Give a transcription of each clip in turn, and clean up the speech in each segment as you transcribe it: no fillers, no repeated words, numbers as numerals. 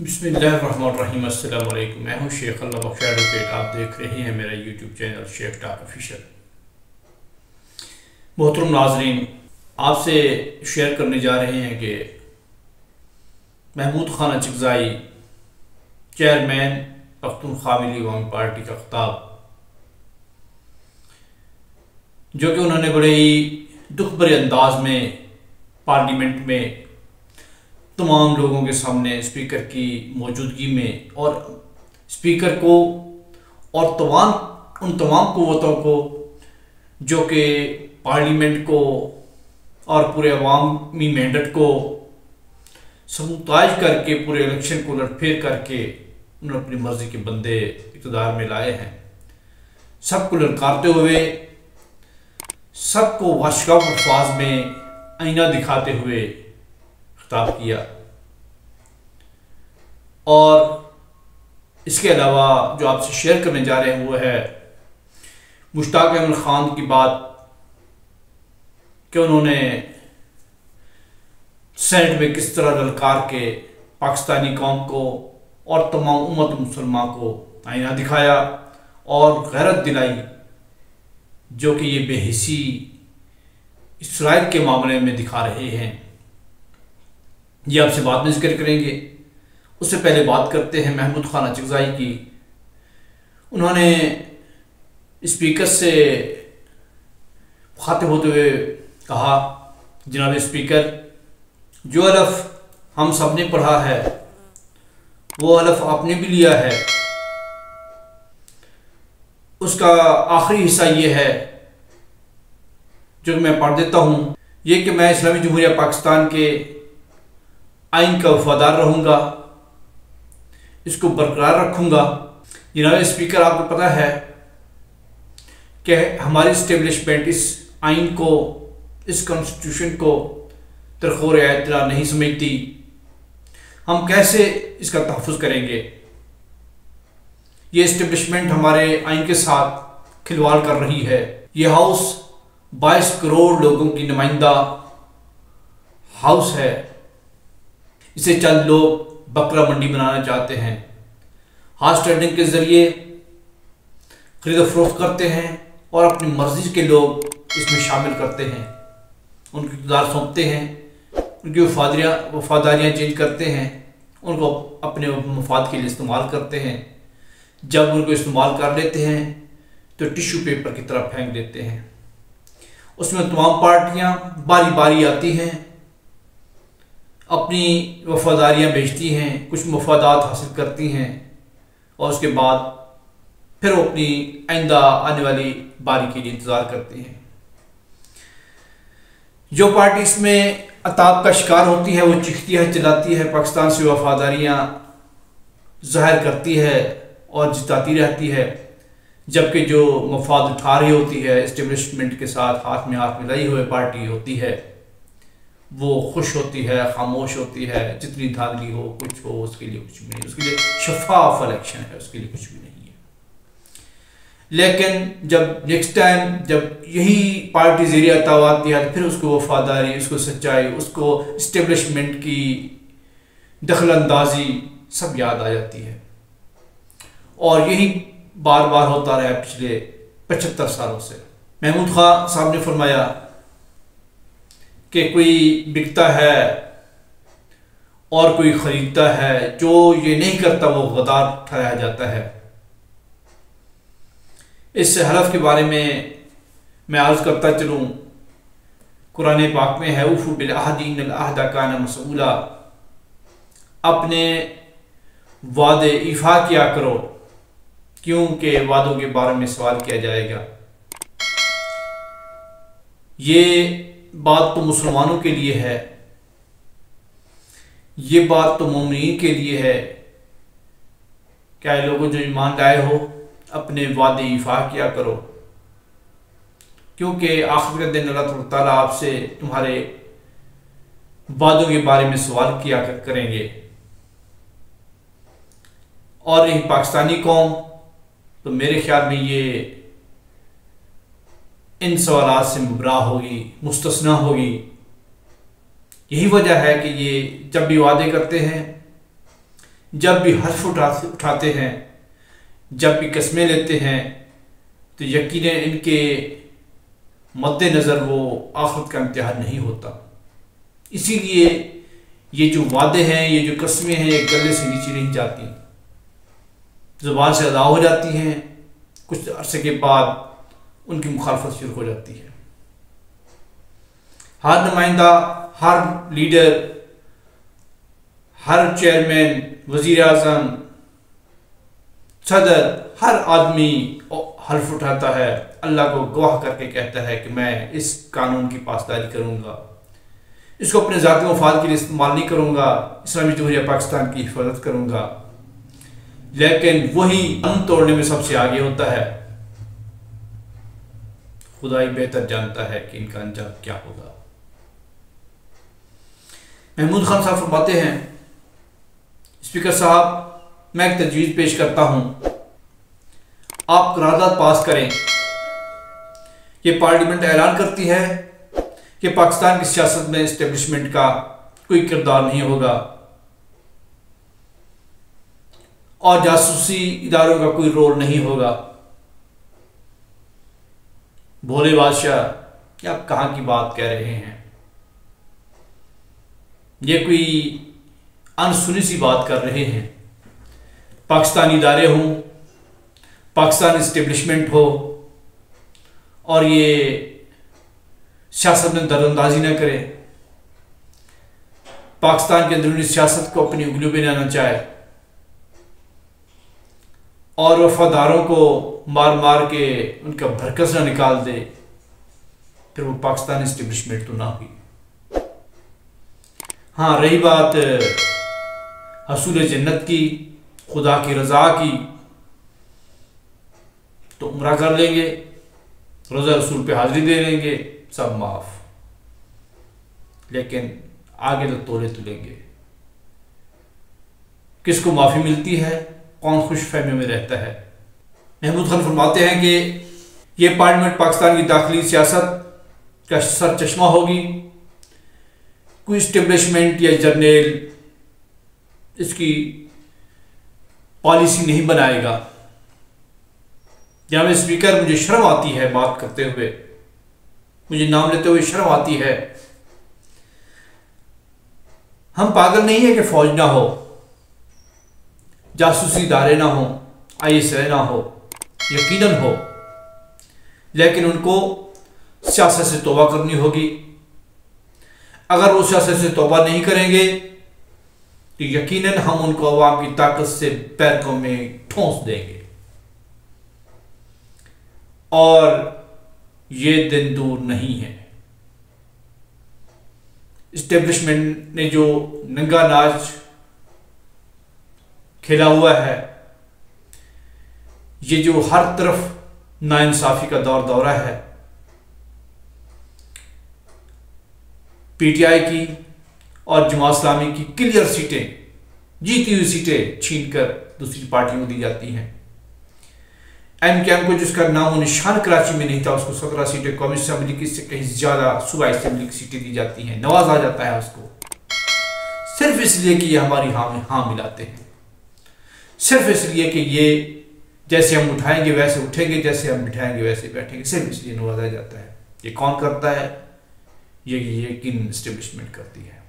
बिस्मिल्लाहिर्रहमानिर्रहीम। अस्सलाम वालेकुम। मैं हूँ शेख अल्लाह बख्श एडवोकेट। आप देख रहे हैं मेरा YouTube channel Sheikh talk official. मोहतरम नाजरीन, आपसे शेयर करने जा रहे हैं कि महमूद खान अचकज़ाई चेयरमैन पख्तूनख्वा मिली अवामी पार्टी का खिताब, जो कि उन्होंने बड़े ही दुख भरे अंदाज में पार्लियामेंट में तमाम लोगों के सामने स्पीकर की मौजूदगी में और स्पीकर को और उन तमाम क़ुव्वतों को जो कि पार्लियामेंट को और पूरे अवामी मैंडेट को सबूताज करके पूरे इलेक्शन को लड़फेर करके उन्होंने अपनी मर्जी के बंदे इक़्तिदार में लाए हैं, सबको ललकारते हुए, सबको वाशगाफ अल्फाज में आईना दिखाते हुए खिताब किया। और इसके अलावा जो आपसे शेयर करने जा रहे हैं वो है मुश्ताक अहमद खान की बात कि उन्होंने सेनेट में किस तरह ललकार के पाकिस्तानी कौम को और तमाम उम्मत मुसलमान को आईना दिखाया और गैरत दिलाई, जो कि ये बेहिसी इसराइल के मामले में दिखा रहे हैं। ये आपसे बाद में जिक्र करेंगे। उससे पहले बात करते हैं महमूद खान अचकज़ाई की। उन्होंने स्पीकर से मुखातिब होते हुए कहा, जनाब स्पीकर, जो हलफ हम सब ने पढ़ा है वो हलफ आपने भी लिया है, उसका आखिरी हिस्सा ये है जो मैं पढ़ देता हूँ, ये कि मैं इस्लामी जमहूरिया पाकिस्तान के आइन का वफादार रहूँगा, इसको बरकरार रखूँगा। जनाब स्पीकर, आपको पता है कि हमारी इस्टेब्लिशमेंट इस आइन को, इस कॉन्स्टिट्यूशन को तरखोर एतला नहीं समझती। हम कैसे इसका तहफ़्फ़ुज़ करेंगे? ये इस्टेब्लिशमेंट हमारे आइन के साथ खिलवाड़ कर रही है। ये हाउस 22 करोड़ लोगों की नुमाइंदा हाउस है। इसे चंद लोग बकरा मंडी बनाना चाहते हैं, हाउस ट्रेडिंग के जरिए खरीद फरोख्त करते हैं और अपनी मर्जी के लोग इसमें शामिल करते हैं, उनकी इक़्तिदार सौंपते हैं, उनकी वफादारियाँ चेंज करते हैं, उनको अपने मफाद के लिए इस्तेमाल करते हैं। जब उनको इस्तेमाल कर लेते हैं तो टिश्यू पेपर की तरफ फेंक देते हैं। उसमें तमाम पार्टियाँ बारी बारी आती हैं, अपनी वफादारियाँ बेचती हैं, कुछ मफादात हासिल करती हैं और उसके बाद फिर वो अपनी आइंदा आने वाली बारी के लिए इंतज़ार करती हैं। जो पार्टी इसमें अताब का शिकार होती है वो चीखती है, चिल्लाती है, पाकिस्तान से वफादारियाँ ज़ाहिर करती है और जिताती रहती है, जबकि जो मफाद उठा रही होती है, इस्टेब्लिशमेंट के साथ हाथ में मिलाई हुई पार्टी होती है, वो खुश होती है, खामोश होती है। जितनी धांधली हो, कुछ हो, उसके लिए कुछ भी नहीं, उसके लिए शफाफ इलेक्शन है, उसके लिए कुछ भी नहीं है। लेकिन जब नेक्स्ट टाइम जब यही पार्टी ज़ेरे अताव आती है तो फिर उसको वफादारी, उसको सच्चाई, उसको इस्टेब्लिशमेंट की दखल अंदाजी सब याद आ जाती है। और यही बार बार होता रहा पिछले 75 सालों से। महमूद खान साहब ने फरमाया कि कोई बिकता है और कोई खरीदता है, जो ये नहीं करता वो गद्दार ठहराया जाता है। इस हलफ के बारे में मैं अर्ज़ करता चलूँ, कुरान पाक में है, उफ़ू बिल अहदी इन्नल अहदा कान मसऊला, अपने वादे इफ़ा किया करो क्योंकि वादों के बारे में सवाल किया जाएगा। ये बात तो मुसलमानों के लिए है, ये बात तो मोमिनीन के लिए है। क्या लोगों जो ईमान लाए हो, अपने वादे इफ़ा किया करो, क्योंकि आखिर के दिन अल्लाह ताला आपसे तुम्हारे वादों के बारे में सवाल किया करेंगे। और यही पाकिस्तानी कौम तो मेरे ख्याल में ये इन सवालात से मुबरा होगी, मुस्तस्ना होगी। यही वजह है कि ये जब भी वादे करते हैं जब भी हल्फ उठाते हैं, जब भी कस्में लेते हैं, तो यकीनन इनके मद्देनज़र वो आखिरत का इम्तिहान नहीं होता। इसीलिए ये जो वादे हैं, ये जो कस्में हैं, ये गले से नीचे नहीं जाती, ज़ुबान से अदा हो जाती हैं, कुछ अरसे के बाद उनकी मुखालफत शुरू हो जाती है। हर नुमाइंदा, हर लीडर, हर चेयरमैन, वज़ीर आज़म, सदर, हर आदमी हल्फ उठाता है, अल्लाह को गवाह करके कहता है कि मैं इस कानून की पासदारी करूँगा, इसको अपने ज़ाती मफाद के लिए इस्तेमाल नहीं करूँगा, इस्लामी जमहूरिया पाकिस्तान की हिफाजत करूँगा। लेकिन वही अमन तोड़ने में सबसे आगे होता है। खुदा ही बेहतर जानता है कि इनका अंजाम क्या होगा। महमूद खान साहब फरमाते हैं, स्पीकर साहब, मैं एक तजवीज़ पेश करता हूं, आप करारदाद पास करें। ये पार्लियामेंट ऐलान करती है कि पाकिस्तान की सियासत में इस्टेब्लिशमेंट का कोई किरदार नहीं होगा और जासूसी इदारों का कोई रोल नहीं होगा। भोले बादशाह, क्या आप कहाँ की बात कह रहे हैं? ये कोई अनसुनी सी बात कर रहे हैं। पाकिस्तानी इदारे हों, पाकिस्तान इस्टेब्लिशमेंट हो और ये सियासत में दखलअंदाजी न करे, पाकिस्तान के अंदरूनी सियासत को अपनी उंगलियों में लाना चाहे और वफादारों को मार मार के उनका भरकस न निकाल दे, फिर वो पाकिस्तान इस्टेब्लिशमेंट तो ना हुई। हाँ, रही बात हसूल जन्नत की, खुदा की रज़ा की, तो उम्रा कर लेंगे, रोज़ा रसूल पे हाजिरी दे लेंगे, सब माफ। लेकिन आगे तो तोले तुलेंगे। किसको माफ़ी मिलती है? कौन खुश फहमी में रहता है? महमूद खान फरमाते हैं कि ये पार्लियामेंट पाकिस्तान की दाखिली सियासत का सर चश्मा होगी। कोई इस्टेब्लिशमेंट या जर्नल इसकी पॉलिसी नहीं बनाएगा। जनाब स्पीकर, मुझे शर्म आती है बात करते हुए, मुझे नाम लेते हुए शर्म आती है। हम पागल नहीं है कि फौज ना हो, जासूसी इदारे ना हो, ISI ना हो, यकीनन हो, लेकिन उनको सियासत से तौबा करनी होगी। अगर वो सियासत से तौबा नहीं करेंगे तो यकीनन हम उनको अवाम की ताकत से पैरों में ठोंस देंगे और ये दिन दूर नहीं है। इस्टेब्लिशमेंट ने जो नंगा नाच खेला हुआ है, ये जो हर तरफ नाइंसाफी का दौर दौरा है, PTI की और जमात इस्लामी की क्लियर सीटें, जीती हुई सीटें छीनकर दूसरी पार्टियों को दी जाती हैं। MKM को जिसका नामो निशान कराची में नहीं था, उसको 17 सीटें कौमी असेंबली की से कहीं ज्यादा सूबाई असेंबली की सीटें दी जाती हैं, नवाजा जाता है उसको, सिर्फ इसलिए कि ये हमारी हाँ में हाँ मिलाते हैं, सिर्फ इसलिए कि ये जैसे हम उठाएंगे वैसे उठेंगे, जैसे हम बिठाएंगे वैसे बैठेंगे, सिर्फ इसलिए नवाजा जाता है। ये कौन करता है? ये यकीन एस्टेब्लिशमेंट करती है।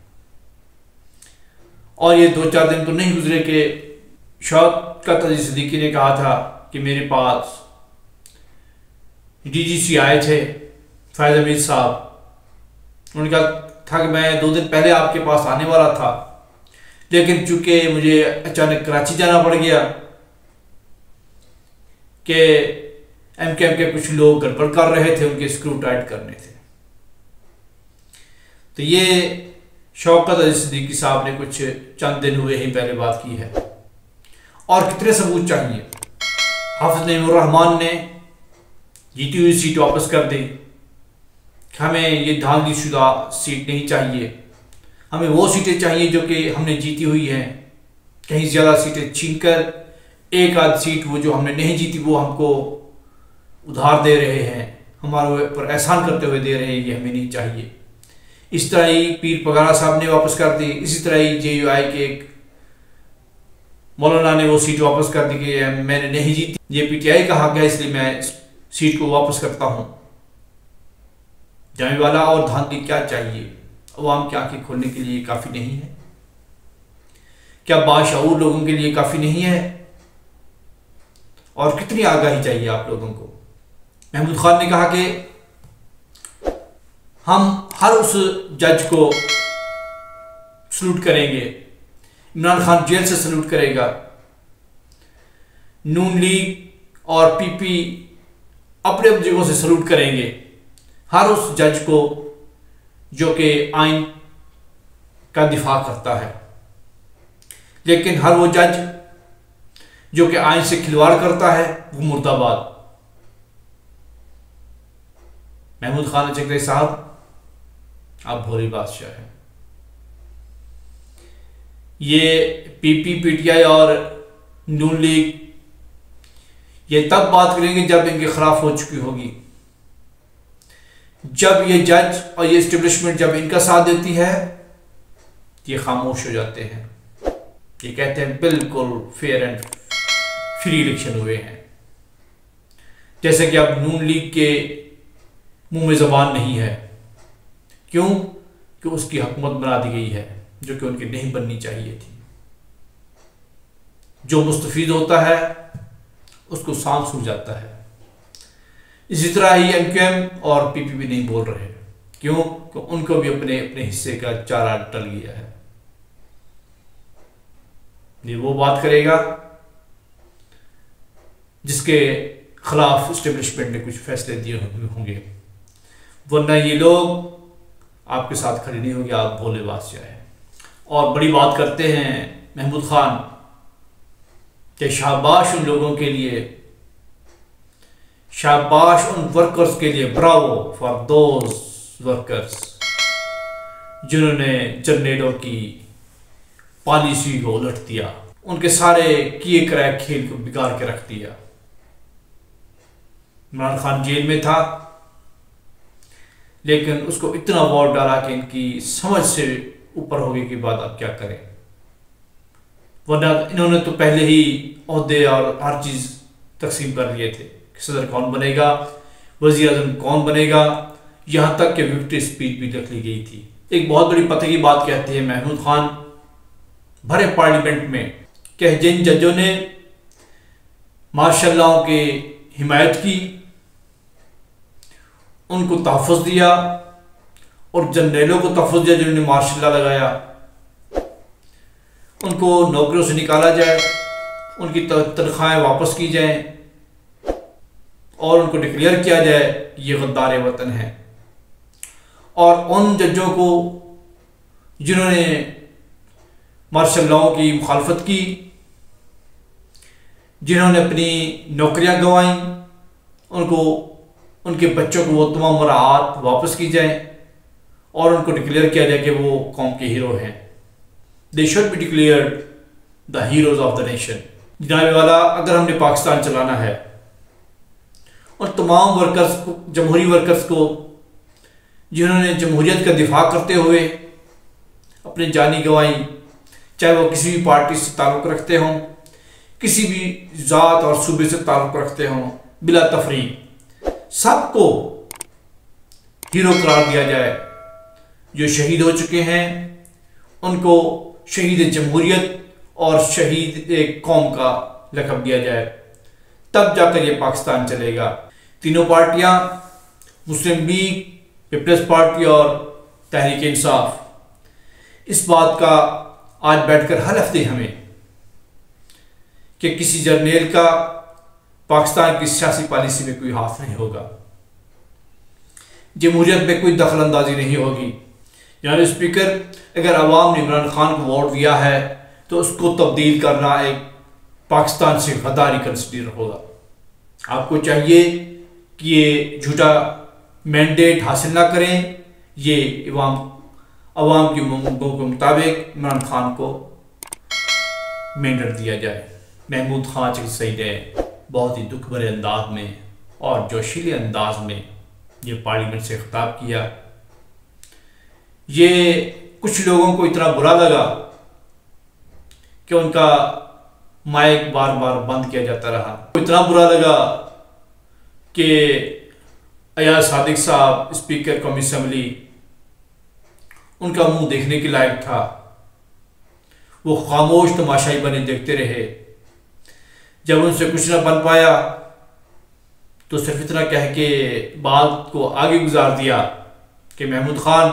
और ये 2-4 दिन तो नहीं गुजरे कि शौकत अली सिद्दीकी ने कहा था कि मेरे पास DGC आए थे फैज़ हमीद साहब, उन्होंने कहा था कि मैं 2 दिन पहले आपके पास आने वाला था, लेकिन चूंकि मुझे अचानक कराची जाना पड़ गया कि MKM के कुछ लोग गड़बड़ कर रहे थे, उनके स्क्रू टाइट करने थे। तो ये शौकत अली सिद्दीकी साहब ने कुछ चंद दिन हुए ही पहले बात की है। और कितने सबूत चाहिए? हाफिज नईमुर रहमान ने जीती हुई सीट वापस कर दी, हमें ये धांधली शुदा सीट नहीं चाहिए, हमें वो सीटें चाहिए जो कि हमने जीती हुई हैं। कहीं ज़्यादा सीटें छीनकर एक आध सीट वो जो हमने नहीं जीती वो हमको उधार दे रहे हैं, हमारे ऊपर एहसान करते हुए दे रहे हैं, ये हमें नहीं चाहिए। इस तरह ही पीर पगारा साहब ने वापस कर दी। इसी तरह ही JUI के एक मौलाना ने वो सीट वापस कर दी कि मैंने नहीं जीती, ये पीटीआई का हक है इसलिए मैं सीट को वापस करता हूं। जानेवाला और धांधली क्या चाहिए? अवाम की आंखें खोलने के लिए काफ़ी नहीं है? क्या बाशऊर लोगों के लिए काफ़ी नहीं है? और कितनी आगाही चाहिए आप लोगों को? महमूद खान ने कहा कि हम हर उस जज को सल्यूट करेंगे, इमरान खान जेल से सल्यूट करेगा, नून लीग और पीपी अपने अपनी जगहों से सल्यूट करेंगे हर उस जज को जो कि आइन का दिफा करता है। लेकिन हर वो जज जो कि आइन से खिलवाड़ करता है वो मुर्दाबाद। महमूद खान चक्री साहब, आप भोली बादशाह हैं। ये पीपी, पीटीआई और नून लीग ये तब बात करेंगे जब इनके खिलाफ हो चुकी होगी, जब ये जज और ये एस्टेब्लिशमेंट जब इनका साथ देती है ये खामोश हो जाते हैं। ये कहते हैं बिल्कुल फेयर एंड फ्री इलेक्शन हुए हैं। जैसे कि अब नून लीग के मुंह में जबान नहीं है। क्यों? कि उसकी हुकूमत बना दी गई है जो कि उनकी नहीं बननी चाहिए थी। जो मुस्तफीद होता है उसको सांस सूझ जाता है। इसी तरह ही एमक्यूएम और पीपी भी नहीं बोल रहे। क्यों? कि उनको भी अपने अपने हिस्से का चारा टल गया है। ये वो बात करेगा जिसके खिलाफ एस्टेब्लिशमेंट ने कुछ फैसले दिए होंगे, वरना ये लोग आपके साथ खड़े नहीं होंगे। आप भोले बादशाह हैं। और बड़ी बात करते हैं महमूद खान कि शाबाश उन लोगों के लिए, शाबाश उन वर्कर्स के लिए, ब्रावो फॉर दोज वर्कर्स जिन्होंने जर्नेलों की पॉलिसी को उलट दिया, उनके सारे किए कराए खेल को बिगाड़ के रख दिया। इमरान खान जेल में था लेकिन उसको इतना वोट डाला कि इनकी समझ से ऊपर होने के बाद अब क्या करें, वरना इन्होंने तो पहले ही ओहदे और हर चीज तकसीम कर लिए थे। सदर कौन बनेगा, वजीर आजम कौन बनेगा, यहां तक कि विक्ट्री स्पीच भी रख ली गई थी। एक बहुत बड़ी पते की बात कहते हैं महमूद खान भरे पार्लियामेंट में कि जिन जजों ने मार्शल लॉ की हिमायत की उनको तहफ़्फ़ुज़ दिया और जर्नलों को तहफ़्फ़ुज़ दिया जिन्होंने मार्शल लॉ लगाया उनको नौकरियों से निकाला जाए, उनकी तनख्वाहें वापस की जाएं और उनको डिक्लेयर किया जाए कि ये गद्दार वतन है। और उन जजों को जिन्होंने मार्शल लॉ की मुखालफत की, जिन्होंने अपनी नौकरियां गंवाई, उनको उनके बच्चों को वो तमाम मराहत वापस की जाए और उनको डिक्लेयर किया जाए कि वो कौम के हीरो हैं। They should be declared the heroes of the nation. जनाब वाला, अगर हमने पाकिस्तान चलाना है और तमाम वर्कर्स को, जमहूरी वर्कर्स को जिन्होंने जमहूरियत का दिफा करते हुए अपनी जानी गंवाई, चाहे वो किसी भी पार्टी से ताल्लुक़ रखते हों, किसी भी ज़ात और सूबे से ताल्लुक़ रखते हों, बिला तफरीक सबको हीरो करार दिया जाए। जो शहीद हो चुके हैं उनको शहीद जमहूरियत और शहीद एक कौम का लक़ब दिया जाए, तब जाकर ये पाकिस्तान चलेगा। तीनों पार्टियां, मुस्लिम लीग, पीपल्स पार्टी और तहरीक इंसाफ, इस बात का आज बैठकर हलफ दें हमें कि किसी जर्नेल का पाकिस्तान की सियासी पॉलिसी में कोई हाथ नहीं होगा, जमहूरियत में कोई दखल अंदाजी नहीं होगी। यानी स्पीकर, अगर अवाम ने इमरान खान को वोट दिया है तो उसको तब्दील करना एक पाकिस्तान से गद्दारी कंसिडर होगा। आपको चाहिए कि ये झूठा मैंडेट हासिल ना करें, ये अवाम की मांगों के मुताबिक इमरान खान को मैंडेट दिया जाए। महमूद खान सईद ने बहुत ही दुख भरे अंदाज में और जोशीले अंदाज में ये पार्लियामेंट से खिताब किया। ये कुछ लोगों को इतना बुरा लगा कि उनका माइक बार बार बंद किया जाता रहा। इतना बुरा लगा कि अयाज सादिक साहब स्पीकर कौमी असेंबली, उनका मुंह देखने के लायक था, वो खामोश तमाशाई बने देखते रहे। जब उनसे कुछ ना बन पाया तो सिर्फ इतना कह के बात को आगे गुजार दिया कि महमूद खान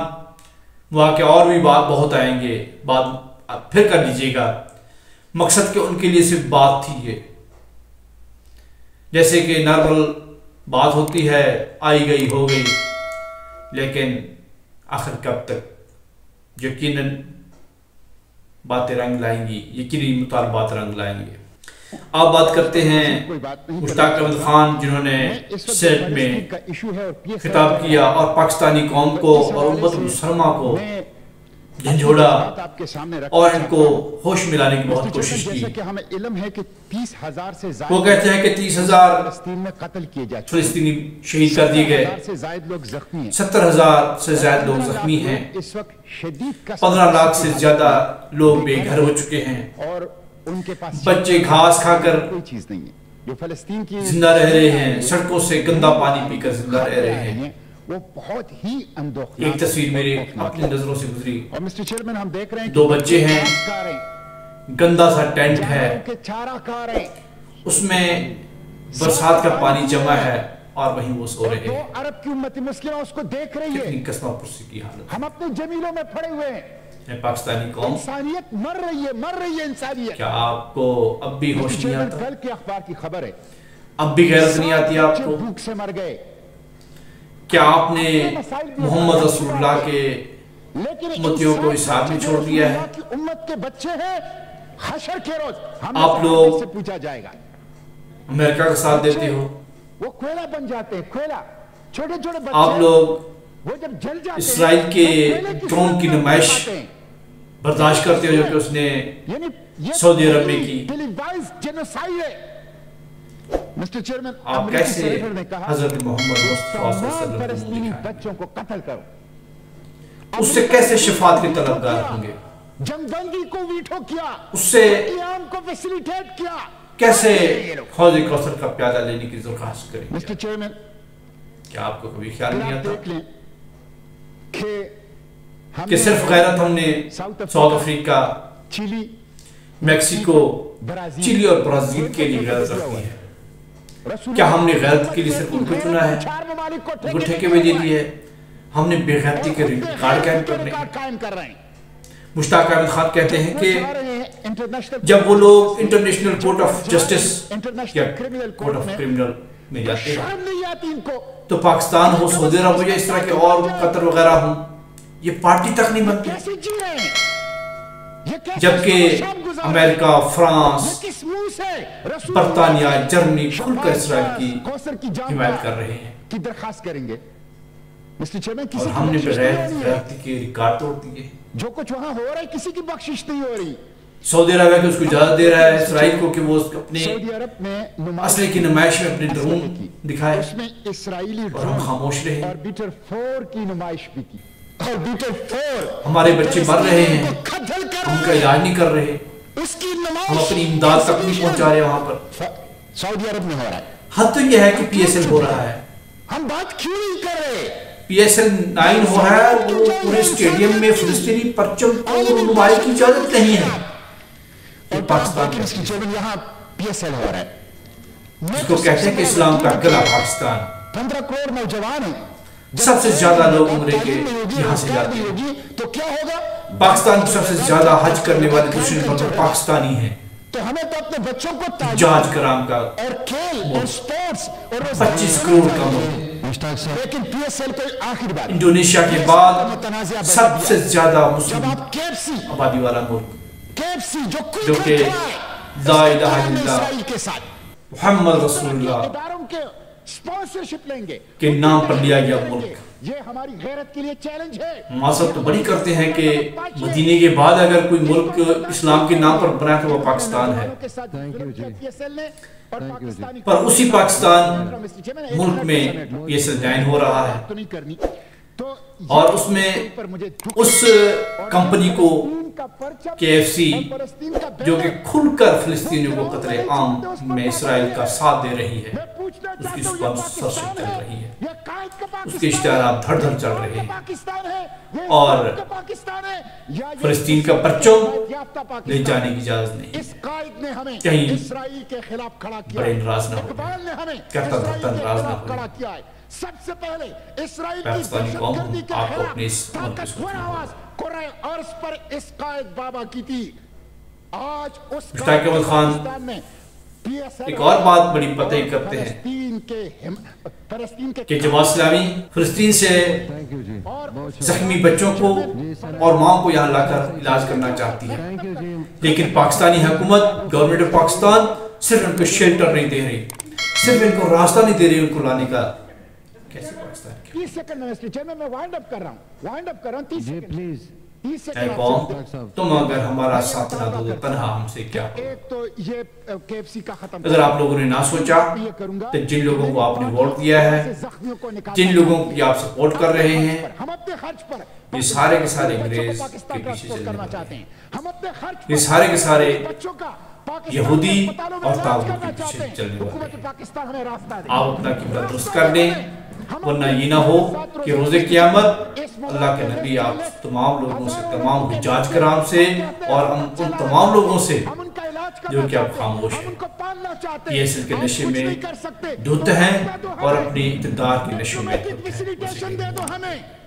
वहाँ के और भी बात बहुत आएंगे, बात फिर कर लीजिएगा। मकसद के उनके लिए सिर्फ बात थी ये, जैसे कि नॉर्मल बात होती है, आई गई हो गई, लेकिन आखिर कब तक। यकीनन बातें रंग लाएंगी, यकीनी मुतालबात रंग लाएंगे। आप बात करते हैं मुश्ताक अहमद खान, जिन्होंने सेनेट में खिताब किया और पाकिस्तानी कौम को और उम्मत मुसलमा को झंझोड़ा और इनको होश मिलाने की बहुत कोशिश की। हमें इल्म है कि 30,000 से ज्यादा वो कहते हैं कि 30,000 फलस्तीन में कत्ल किए जा चुके, फलस्तीनी शहीद कर दिए गए, 70,000 से ज्यादा लोग जख्मी हैं, 70,000 से ज्यादा लोग जख्मी हैं, इस वक्त शदीद 15 लाख से ज्यादा लोग बेघर हो चुके हैं और उनके पास बच्चे घास खाकर कोई चीज नहीं है। जो फलस्तीन की जिंदा रह रहे हैं, सड़कों से गंदा पानी पीकर जिंदा रह रहे हैं। वो बहुत ही अंदोखनाक। एक तस्वीर मेरी अपनी नजरों से गुजरी, और मिस्टर चेयरमैन हम देख रहे हैं 2 बच्चे हैं, गंदा सा टेंट है, उसमें बरसात का पानी जमा है और वहीं वो सो रहे हैं। अरब की उम्मत मुस्लिम उसको देख रही है, कितनी कसमा पुरसी की हालत। हम अपने जमीलों में पड़े हुए हैं, पाकिस्तानी कौम, इंसानियत मर रही है इंसानियत। क्या आपको अब भी होश नहीं आता? कल के अखबार की खबर है, अब भी गैरत नहीं आती आपको? भूख से मर गए। क्या आपने मोहम्मद रसूलुल्लाह के उम्मतियों को इस हाल में छोड़ दिया है? उम्मत के बच्चे हैं, हशर के रोज आप लोग से पूछा जाएगा। अमेरिका का साथ देते हो, वो कोयला बन जाते हैं, कोयला। छोटे छोटे बच्चे आप लोग वो जब जल जाते इसराइल के ड्रोन की नुमाइश बर्दाश्त करते हो जो कि उसने सऊदी अरब में की। मिस्टर चेयरमैन, आप कैसे हजरत मोहम्मद मुस्तफा सल्लल्लाहु अलैहि वसल्लम बच्चों को कत्ल करो, उससे कैसे शिफात के तलबगार होंगे? जंगबंदी को वीटो किया, उससे क़याम को फैसिलिटेट किया, कैसे हौज़ कौसर का प्याला लेने की दरख्वास्त करेंगे? मिस्टर चेयरमैन, क्या आपको कभी ख्याल नहीं आता कि सिर्फ गैरत हमने South Africa, Chile, Mexico, Chile और ब्राजील के लिए गैरत रखी है? क्या हमने गैरत के लिए सिर्फ उनको चुना है, उनको ठेके में दे दिए? हमने बेगैरती के रिकॉर्ड कायम कर रहे हैं। मुश्ताक अहमद खान कहते हैं कि जब वो लोग इंटरनेशनल कोर्ट ऑफ जस्टिस या कोर्ट ऑफ क्रिमिनल में जाते हैं तो पाकिस्तान हो, सऊदी अरब हो या इस तरह के और कतर वगैरह हो, ये पार्टी तक नहीं बनती। जबकि अमेरिका, फ्रांस, बर्तानिया, जर्मनी खुलकर इसराइल की हिमायत कर रहे हैं की दरखास्त करेंगे। मिस्टर चेयरमैन, और हमने बेगैरती के रिकॉर्ड तोड़ दिए। जो कुछ वहां हो रहा है किसी की बख्शिश नहीं हो रही। सऊदी अरब है कि उसको इजाजत दे रहा है इसराइल को कि वो अपने सऊदी अरब में असले की नुमाइश में अपने ड्रोन दिखाए, उसमें इसराइली और हम खामोश रहे। ऑर्बिटर 4 की नुमाइश भी की। ऑर्बिटर 4, हमारे बच्चे मर रहे हैं, हम उनका इलाज नहीं कर रहे, उसकी हम अपनी इमदाद तक नहीं पहुंचा रहे। वहां पर सऊदी अरब में हो रहा है। हद तो यह है कि PSL हो रहा है, हम बात क्यों नहीं कर रहे? PSL 9 हो रहा है, वो पूरे स्टेडियम में फिलिस्तीनी परचम को नुमाइश की इजाजत नहीं है। और पाकिस्तान के यहाँ PSL हो रहा है, जिसको कहते हैं कि इस्लाम का गला पाकिस्तान। 15 करोड़ नौजवान हैं, सबसे ज्यादा लोग उम्र के यहाँ से जाते हैं। तो क्या होगा? पाकिस्तान में सबसे ज्यादा हज करने वाले दूसरे नंबर पर पाकिस्तानी हैं। तो हमें तो अपने बच्चों को जाज कराम का और खेल और स्पोर्ट्स और 25 करोड़ का मुल्क, लेकिन PSL कोई आखिरी बात, इंडोनेशिया के बाद सबसे ज्यादा मुस्लिम आबादी वाला मुल्क, जो कि ला इलाहा इल्लल्लाह के साथ मुहम्मद रसूलुल्लाह इदारों के स्पॉन्सरशिप लेंगे के नाम पर लिया गया मुल्क। ये हमारी गैरत के लिए चैलेंज है। मासब तो बड़ी करते हैं कि मदीने के बाद अगर कोई मुल्क इस्लाम के नाम पर बना तो वो पाकिस्तान है, पर उसी पाकिस्तान मुल्क में PSL 9 हो रहा है और उसमें उस कंपनी को KFC जो कि खुलकर फिलिस्तीनियों को कतले आम में इसराइल का साथ दे रही है, उसकी स्पॉन्सरशिप चल रही है, उसके इश्तिहार धड़ धड़ चल रहे हैं और फिलिस्तीन का परचम ले जाने की इजाजत नहीं। कहीं बड़े नाराज ना हो, कहता धरता नाराज ना हो। सबसे पहले इस्राइल पाकिस्तानी कौम आपको अपने इस अर्ज पर इस कायद बाबा की थी। आज उस मुश्ताक अहमद खान एक और बात बड़ी पते करते हैं कि जमात इस्लामी फिलिस्तीन से जख्मी बच्चों को और माओ को यहाँ लाकर इलाज करना चाहती है, लेकिन पाकिस्तानी हुकूमत, गवर्नमेंट ऑफ पाकिस्तान सिर्फ उनको शेल्टर नहीं दे रही, सिर्फ इनको रास्ता नहीं दे रही उनको लाने का। कैसे पाकिस्तान 30 सेकंड में चेयरमैन मैं वाइंड अप कर रहा हूँ 30 सेकंड प्लीज। तुम अगर हमारा साथ ना दो तन्हा हमसे क्या। एक तो ये KFC का खत्म, अगर आप लोगों ने ना सोचा तो जिन लोगों को आपने वोट दिया है, जिन लोगों की आप सपोर्ट कर रहे हैं, हम अपने खर्च पर ये सारे के सारे अंग्रेज के पीछे चलने चाहते हैं। हम अपने खर्च ये सारे के सारे बच्चों का यहूदी और तागूत के पीछे चलने वाले हैं। पाकिस्तान हमें रास्ता दे। आप अपना किबला दुरुस्त कर दें, वरना ये ना हो कि रोजे क़यामत अल्लाह के नबी आप तमाम लोगों से, तमाम हिजाज कराम से और उन तमाम लोगों से जो कि आप खामोश हैं, ये असल के नशे में धुत हैं और अपनी इक़्तिदार के नशे में धुत हैं।